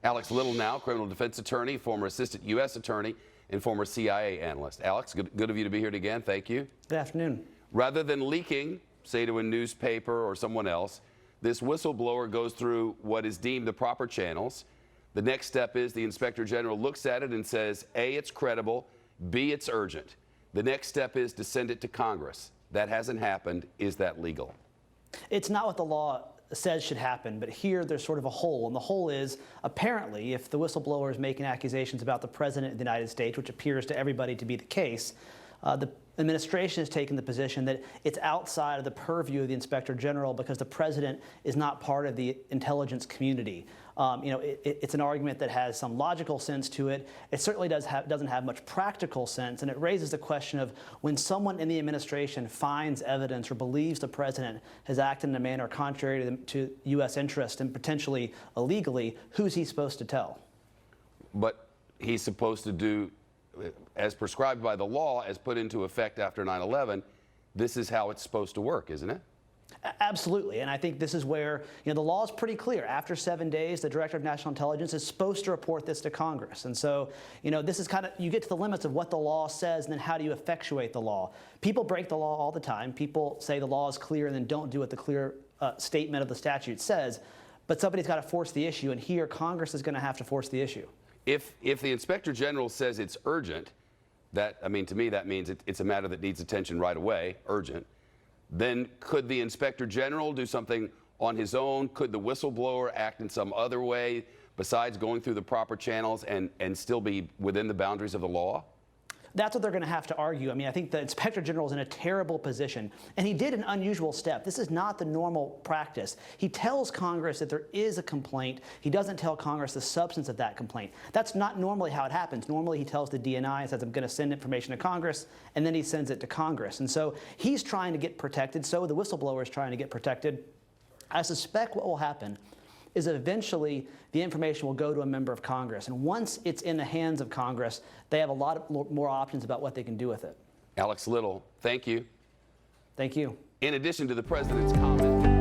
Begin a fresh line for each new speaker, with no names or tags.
Alex Little now, criminal defense attorney, former assistant U.S. attorney, and former CIA analyst. Alex, good of you to be here again. Thank you.
Good afternoon.
Rather than leaking, say to a newspaper or someone else, this whistleblower goes through what is deemed the proper channels. The next step is the Inspector General looks at it and says, A, it's credible, B, it's urgent. The next step is to send it to Congress. That hasn't happened. Is that legal?
It's not what the law says should happen, but here there's sort of a hole, and the hole is apparently if the whistleblower is making accusations about the President of the United States, which appears to everybody to be the case, the administration has taken the position that it's outside of the purview of the Inspector General because the President is not part of the intelligence community. It's an argument that has some logical sense to it. It certainly doesn't have much practical sense, and it raises the question of when someone in the administration finds evidence or believes the President has acted in a manner contrary to U.S. interest and potentially illegally, who's he supposed to tell?
But he's supposed to do, as prescribed by the law, as put into effect after 9/11, this is how it's supposed to work, isn't it?
Absolutely, and I think this is where the law is pretty clear. After 7 days, the Director of National Intelligence is supposed to report this to Congress, and so this is kind of, you get to the limits of what the law says, and then how do you effectuate the law? People break the law all the time. People say the law is clear and then don't do what the clear statement of the statute says, but somebody's got to force the issue, and here Congress is going to have to force the issue.
If the Inspector General says it's urgent, to me that means it's a matter that needs attention right away, urgent. Then could the Inspector General do something on his own? Could the whistleblower act in some other way besides going through the proper channels and still be within the boundaries of the law?
That's what they're going to have to argue. I think the Inspector General is in a terrible position, and he did an unusual step. This is not the normal practice. He tells Congress that there is a complaint. He doesn't tell Congress the substance of that complaint. That's not normally how it happens. Normally he tells the DNI and says, I'm going to send information to Congress, and then he sends it to Congress. And so he's trying to get protected. So the whistleblower is trying to get protected. I suspect what will happen is that eventually the information will go to a member of Congress. And once it's in the hands of Congress, they have a lot more options about what they can do with it.
Alex Little, thank you.
Thank you.
In addition to the President's comment.